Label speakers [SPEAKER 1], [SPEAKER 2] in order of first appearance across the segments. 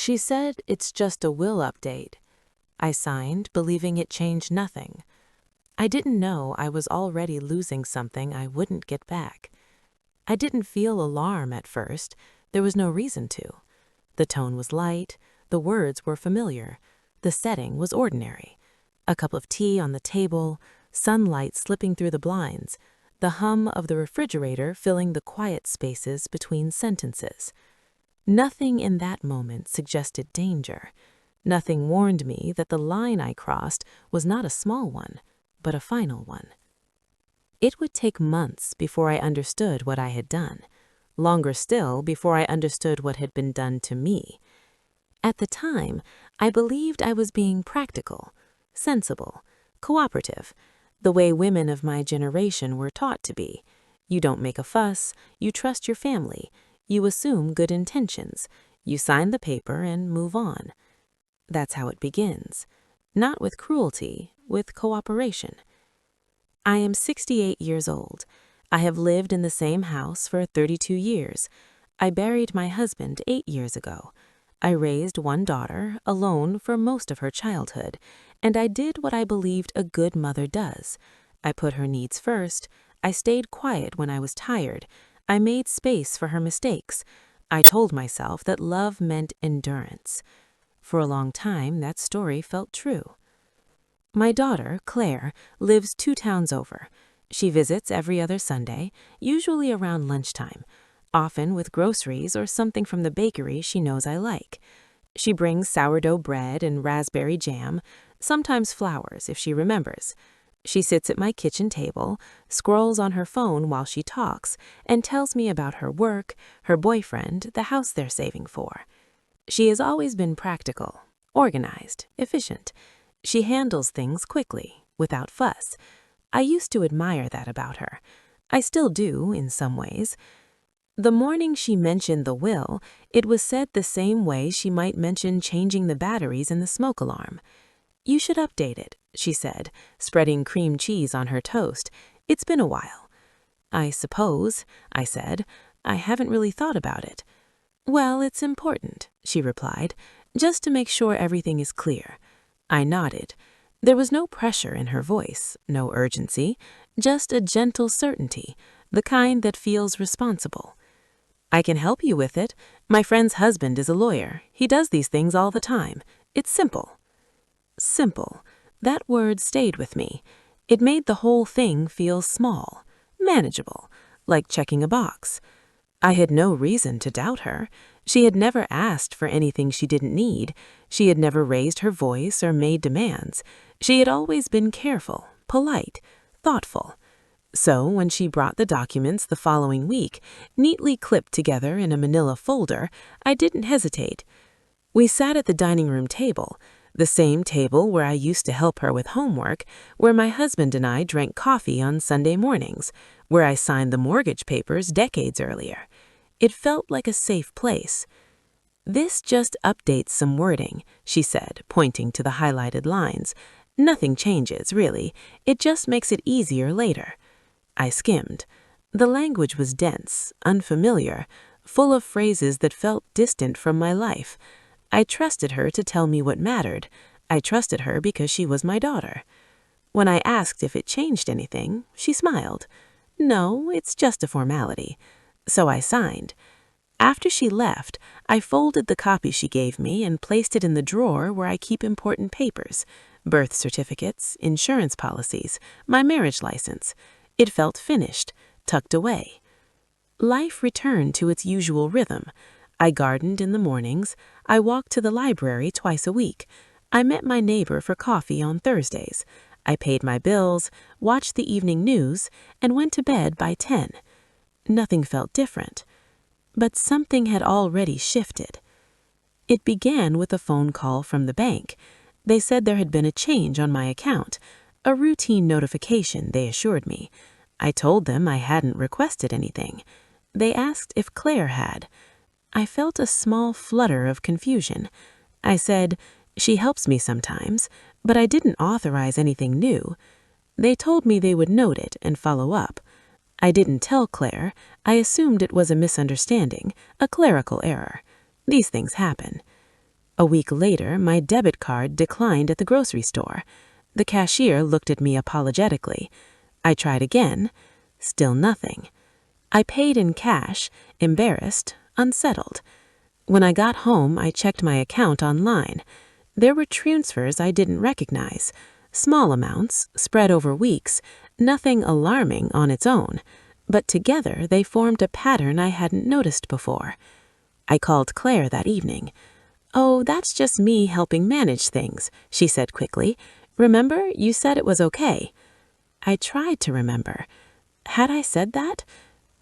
[SPEAKER 1] She said it's just a will update. I signed, believing it changed nothing. I didn't know I was already losing something I wouldn't get back. I didn't feel alarm at first. There was no reason to. The tone was light, the words were familiar, the setting was ordinary. A cup of tea on the table, sunlight slipping through the blinds, the hum of the refrigerator filling the quiet spaces between sentences. Nothing in that moment suggested danger. Nothing warned me that the line I crossed was not a small one, but a final one. It would take months before I understood what I had done, longer still before I understood what had been done to me. At the time, I believed I was being practical, sensible, cooperative, the way women of my generation were taught to be. You don't make a fuss, you trust your family, you assume good intentions, you sign the paper and move on. That's how it begins, not with cruelty, with cooperation. I am 68 years old. I have lived in the same house for 32 years. I buried my husband 8 years ago. I raised one daughter, alone for most of her childhood, and I did what I believed a good mother does. I put her needs first. I stayed quiet when I was tired. I made space for her mistakes. I told myself that love meant endurance. For a long time, that story felt true. My daughter, Claire, lives 2 towns over. She visits every other Sunday, usually around lunchtime, often with groceries or something from the bakery she knows I like. She brings sourdough bread and raspberry jam, sometimes flowers if she remembers. She sits at my kitchen table, scrolls on her phone while she talks, and tells me about her work, her boyfriend, the house they're saving for. She has always been practical, organized, efficient. She handles things quickly, without fuss. I used to admire that about her. I still do, in some ways. The morning she mentioned the will, it was said the same way she might mention changing the batteries in the smoke alarm. "You should update it," she said, spreading cream cheese on her toast. "It's been a while." "I suppose," I said. "I haven't really thought about it." "Well, it's important," she replied, "just to make sure everything is clear." I nodded. There was no pressure in her voice, no urgency, just a gentle certainty, the kind that feels responsible. "I can help you with it. My friend's husband is a lawyer. He does these things all the time. It's simple." Simple. That word stayed with me. It made the whole thing feel small, manageable, like checking a box. I had no reason to doubt her. She had never asked for anything she didn't need. She had never raised her voice or made demands. She had always been careful, polite, thoughtful. So when she brought the documents the following week, neatly clipped together in a manila folder, I didn't hesitate. We sat at the dining room table, the same table where I used to help her with homework, where my husband and I drank coffee on Sunday mornings, where I signed the mortgage papers decades earlier. It felt like a safe place. "This just updates some wording," she said, pointing to the highlighted lines. "Nothing changes, really. It just makes it easier later." I skimmed. The language was dense, unfamiliar, full of phrases that felt distant from my life. I trusted her to tell me what mattered. I trusted her because she was my daughter. When I asked if it changed anything, she smiled. "No, it's just a formality." So I signed. After she left, I folded the copy she gave me and placed it in the drawer where I keep important papers, birth certificates, insurance policies, my marriage license. It felt finished, tucked away. Life returned to its usual rhythm. I gardened in the mornings. I walked to the library twice a week. I met my neighbor for coffee on Thursdays. I paid my bills, watched the evening news, and went to bed by 10. Nothing felt different. But something had already shifted. It began with a phone call from the bank. They said there had been a change on my account, a routine notification, they assured me. I told them I hadn't requested anything. They asked if Claire had. I felt a small flutter of confusion. I said, "She helps me sometimes, but I didn't authorize anything new." They told me they would note it and follow up. I didn't tell Claire. I assumed it was a misunderstanding, a clerical error. These things happen. A week later, my debit card declined at the grocery store. The cashier looked at me apologetically. I tried again. Still nothing. I paid in cash, embarrassed, unsettled. When I got home, I checked my account online. There were transfers I didn't recognize. Small amounts, spread over weeks, nothing alarming on its own. But together they formed a pattern I hadn't noticed before. I called Claire that evening. "Oh, that's just me helping manage things," she said quickly. "Remember, you said it was okay." I tried to remember. Had I said that?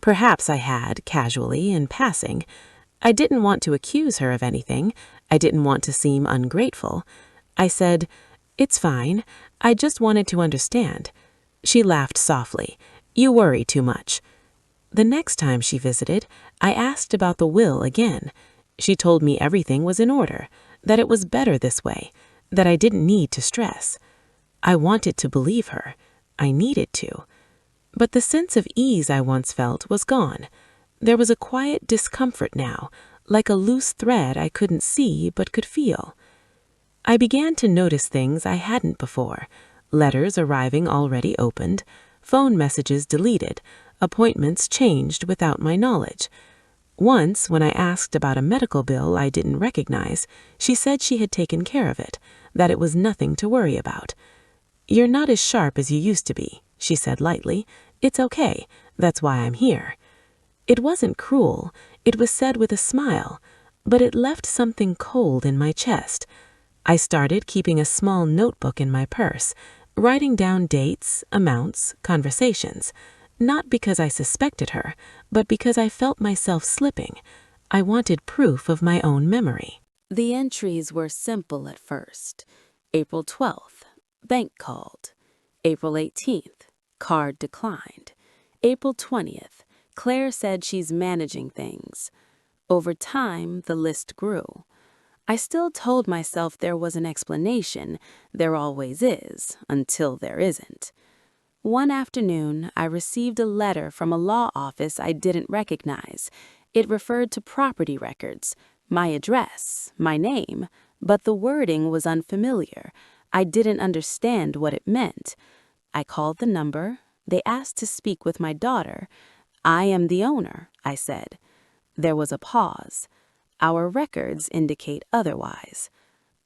[SPEAKER 1] Perhaps I had, casually, in passing. I didn't want to accuse her of anything. I didn't want to seem ungrateful. I said, "It's fine. I just wanted to understand." She laughed softly. "You worry too much." The next time she visited, I asked about the will again. She told me everything was in order, that it was better this way, that I didn't need to stress. I wanted to believe her. I needed to. But the sense of ease I once felt was gone. There was a quiet discomfort now, like a loose thread I couldn't see but could feel. I began to notice things I hadn't before. Letters arriving already opened, phone messages deleted, appointments changed without my knowledge. Once, when I asked about a medical bill I didn't recognize, she said she had taken care of it, that it was nothing to worry about. "You're not as sharp as you used to be," she said lightly. "It's okay. That's why I'm here." It wasn't cruel. It was said with a smile, but it left something cold in my chest. I started keeping a small notebook in my purse, writing down dates, amounts, conversations. Not because I suspected her, but because I felt myself slipping. I wanted proof of my own memory. The entries were simple at first. April 12th, bank called. April 18th, card declined. April 20th, Claire said she's managing things. Over time, the list grew. I still told myself there was an explanation. There always is, until there isn't. One afternoon, I received a letter from a law office I didn't recognize. It referred to property records, my address, my name, but the wording was unfamiliar. I didn't understand what it meant. I called the number. They asked to speak with my daughter. "I am the owner," I said. There was a pause. "Our records indicate otherwise."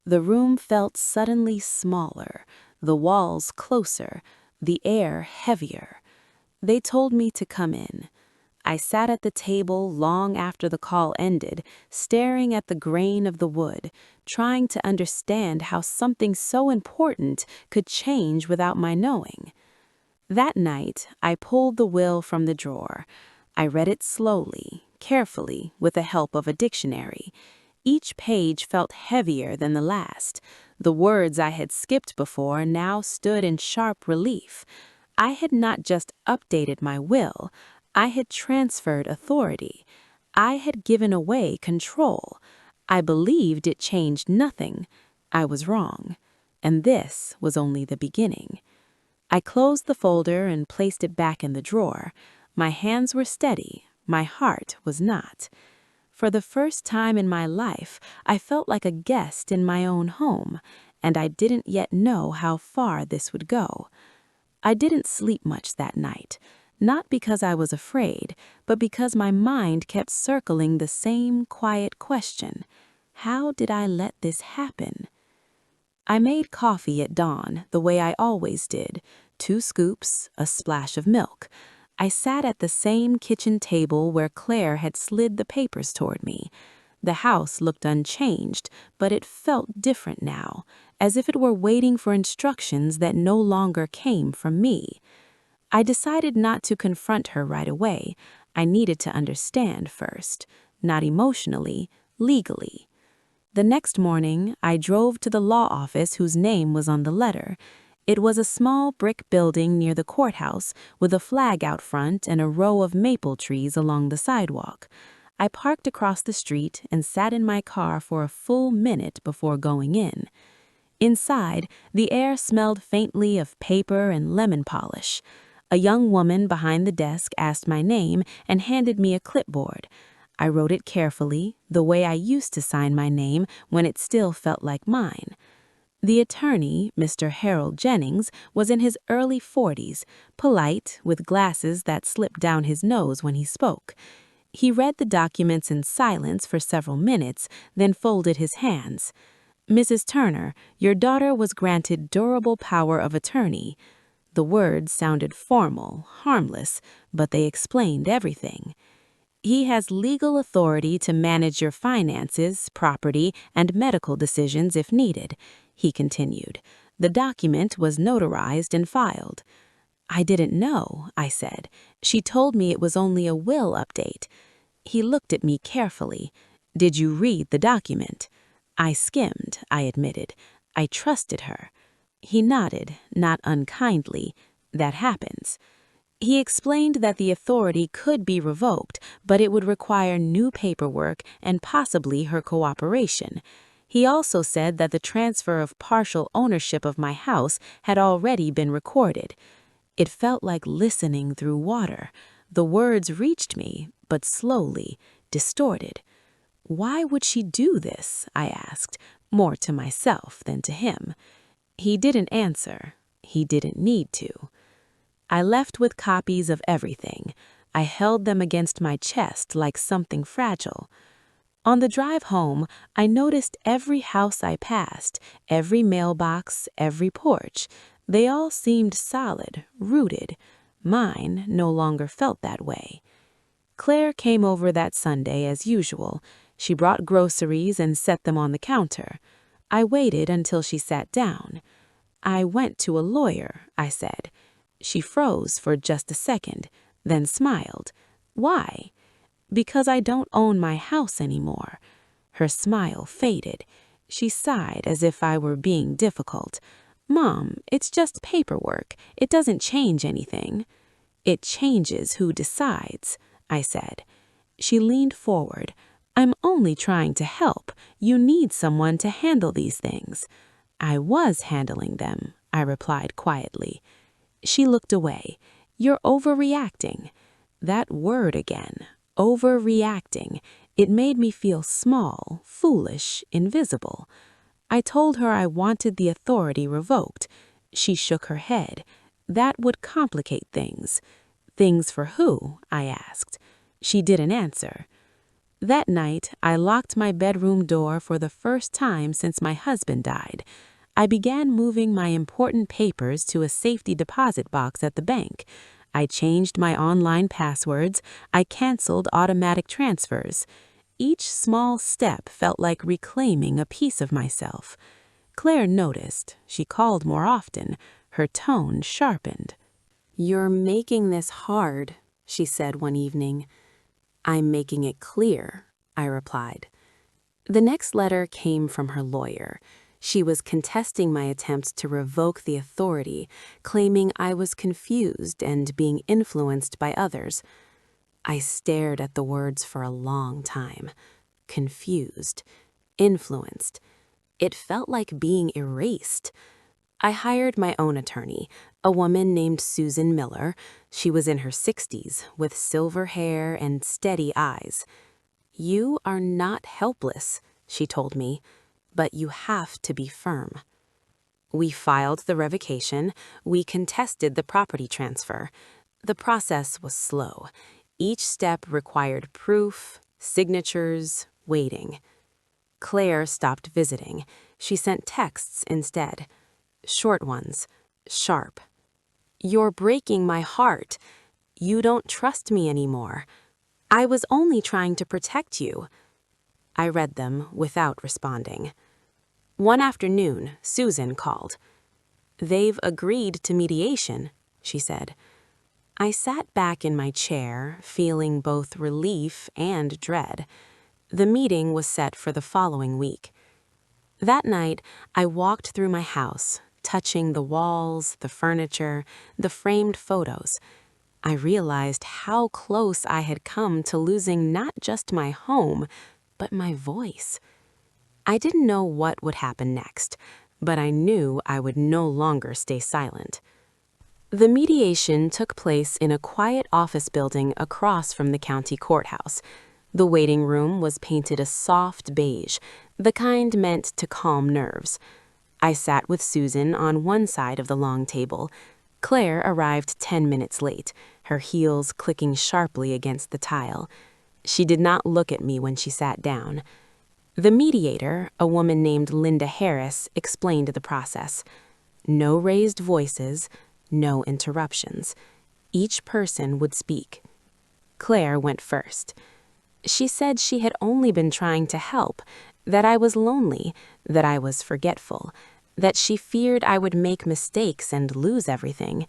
[SPEAKER 1] The room felt suddenly smaller, the walls closer, the air heavier. They told me to come in. I sat at the table long after the call ended, staring at the grain of the wood, trying to understand how something so important could change without my knowing. That night, I pulled the will from the drawer. I read it slowly, carefully, with the help of a dictionary. Each page felt heavier than the last. The words I had skipped before now stood in sharp relief. I had not just updated my will, I had transferred authority. I had given away control. I believed it changed nothing. I was wrong. And this was only the beginning. I closed the folder and placed it back in the drawer. My hands were steady. My heart was not. For the first time in my life, I felt like a guest in my own home, and I didn't yet know how far this would go. I didn't sleep much that night, not because I was afraid, but because my mind kept circling the same quiet question: how did I let this happen? I made coffee at dawn, the way I always did, 2 scoops, a splash of milk. I sat at the same kitchen table where Claire had slid the papers toward me. The house looked unchanged, but it felt different now, as if it were waiting for instructions that no longer came from me. I decided not to confront her right away. I needed to understand first, not emotionally, legally. The next morning, I drove to the law office whose name was on the letter. It was a small brick building near the courthouse with a flag out front and a row of maple trees along the sidewalk. I parked across the street and sat in my car for a full minute before going in. Inside, the air smelled faintly of paper and lemon polish. A young woman behind the desk asked my name and handed me a clipboard.
[SPEAKER 2] I wrote it carefully, the way I used to sign my name when it still felt like mine. The attorney, Mr. Harold Jennings, was in his early 40s, polite, with glasses that slipped down his nose when he spoke. He read the documents in silence for several minutes, then folded his hands. "Mrs. Turner, your daughter was granted durable power of attorney." The words sounded formal, harmless, but they explained everything. "He has legal authority to manage your finances, property, and medical decisions if needed," he continued. The document was notarized and filed. "I didn't know," I said. "She told me it was only a will update." He looked at me carefully. "Did you read the document?" "I skimmed," I admitted. "I trusted her." He nodded, not unkindly. "That happens." He explained that the authority could be revoked, but it would require new paperwork and possibly her cooperation. He also said that the transfer of partial ownership of my house had already been recorded. It felt like listening through water. The words reached me, but slowly, distorted. "Why would she do this?" I asked, more to myself than to him. He didn't answer. He didn't need to. I left with copies of everything. I held them against my chest like something fragile. On the drive home, I noticed every house I passed, every mailbox, every porch. They all seemed solid, rooted. Mine no longer felt that way. Claire came over that Sunday as usual. She brought groceries and set them on the counter. I waited until she sat down. "I went to a lawyer," I said. She froze for just a second, then smiled. "Why?" "Because I don't own my house anymore." Her smile faded. She sighed as if I were being difficult. "Mom, it's just paperwork. It doesn't change anything." "It changes who decides," I said. She leaned forward. "I'm only trying to help. You need someone to handle these things." "I was handling them," I replied quietly. She looked away. "You're overreacting." That word again, overreacting. It made me feel small, foolish, invisible. I told her I wanted the authority revoked. She shook her head. "That would complicate things." "Things for who?" I asked. She didn't answer. That night, I locked my bedroom door for the first time since my husband died. I began moving my important papers to a safety deposit box at the bank. I changed my online passwords. I canceled automatic transfers. Each small step felt like reclaiming a piece of myself. Claire noticed. She called more often. Her tone sharpened. "You're making this hard," she said one evening. "I'm making it clear," I replied. The next letter came from her lawyer. She was contesting my attempts to revoke the authority, claiming I was confused and being influenced by others. I stared at the words for a long time. Confused. Influenced. It felt like being erased. I hired my own attorney, a woman named Susan Miller. She was in her 60s, with silver hair and steady eyes. "You are not helpless," she told me, "but you have to be firm." We filed the revocation. We contested the property transfer. The process was slow. Each step required proof, signatures, waiting. Claire stopped visiting. She sent texts instead. Short ones, sharp. "You're breaking my heart. You don't trust me anymore. I was only trying to protect you." I read them without responding. One afternoon, Susan called. "They've agreed to mediation," she said. I sat back in my chair, feeling both relief and dread. The meeting was set for the following week. That night, I walked through my house, touching the walls, the furniture, the framed photos. I realized how close I had come to losing not just my home, but my voice. I didn't know what would happen next, but I knew I would no longer stay silent. The mediation took place in a quiet office building across from the county courthouse. The waiting room was painted a soft beige, the kind meant to calm nerves. I sat with Susan on one side of the long table. Claire arrived 10 minutes late, her heels clicking sharply against the tile. She did not look at me when she sat down. The mediator, a woman named Linda Harris, explained the process. No raised voices, no interruptions. Each person would speak. Claire went first. She said she had only been trying to help, that I was lonely, that I was forgetful, that she feared I would make mistakes and lose everything.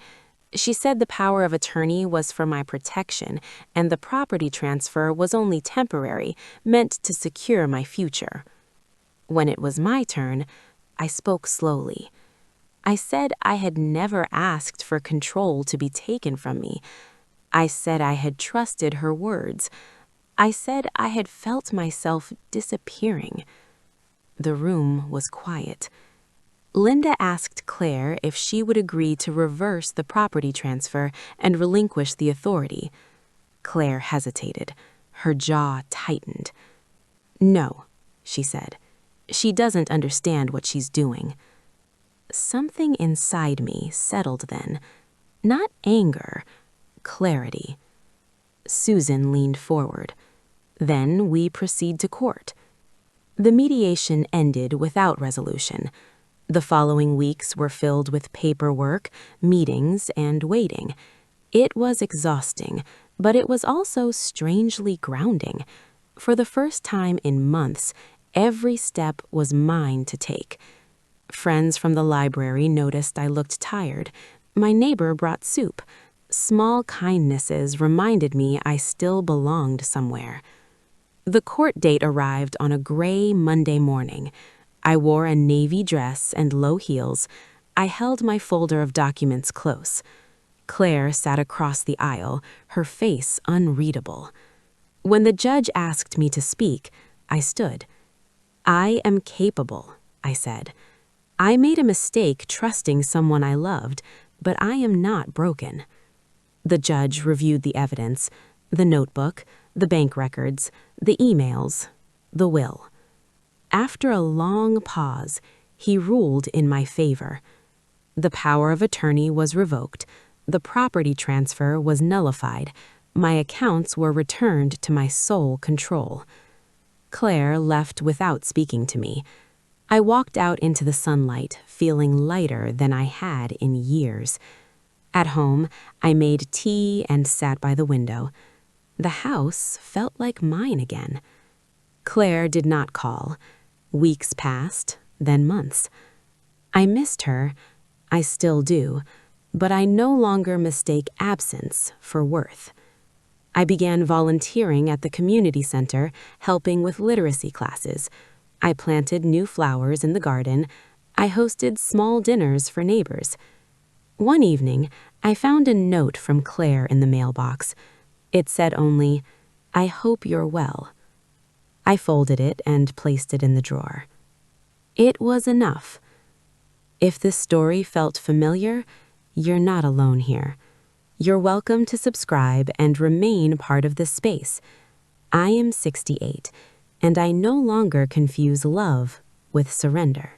[SPEAKER 2] She said the power of attorney was for my protection, and the property transfer was only temporary, meant to secure my future. When it was my turn, I spoke slowly. I said I had never asked for control to be taken from me. I said I had trusted her words. I said I had felt myself disappearing. The room was quiet. Linda asked Claire if she would agree to reverse the property transfer and relinquish the authority. Claire hesitated. Her jaw tightened. "No," she said. "She doesn't understand what she's doing." Something inside me settled then. Not anger, clarity. Susan leaned forward. Then we proceed to court. The mediation ended without resolution. The following weeks were filled with paperwork, meetings, and waiting. It was exhausting, but it was also strangely grounding. For the first time in months, every step was mine to take. Friends from the library noticed I looked tired. My neighbor brought soup. Small kindnesses reminded me I still belonged somewhere. The court date arrived on a gray Monday morning. I wore a navy dress and low heels. I held my folder of documents close. Claire sat across the aisle, her face unreadable. When the judge asked me to speak, I stood. "I am capable," I said. "I made a mistake trusting someone I loved, but I am not broken." The judge reviewed the evidence, the notebook, the bank records, the emails, the will. After a long pause, he ruled in my favor. The power of attorney was revoked, the property transfer was nullified, my accounts were returned to my sole control. Claire left without speaking to me. I walked out into the sunlight, feeling lighter than I had in years. At home, I made tea and sat by the window. The house felt like mine again. Claire did not call. Weeks passed, then months. I missed her. I still do, but I no longer mistake absence for worth. I began volunteering at the community center, helping with literacy classes. I planted new flowers in the garden. I hosted small dinners for neighbors. One evening, I found a note from Claire in the mailbox. It said only, "I hope you're well." I folded it and placed it in the drawer. It was enough. If this story felt familiar, you're not alone here. You're welcome to subscribe and remain part of this space. I am 68, and I no longer confuse love with surrender.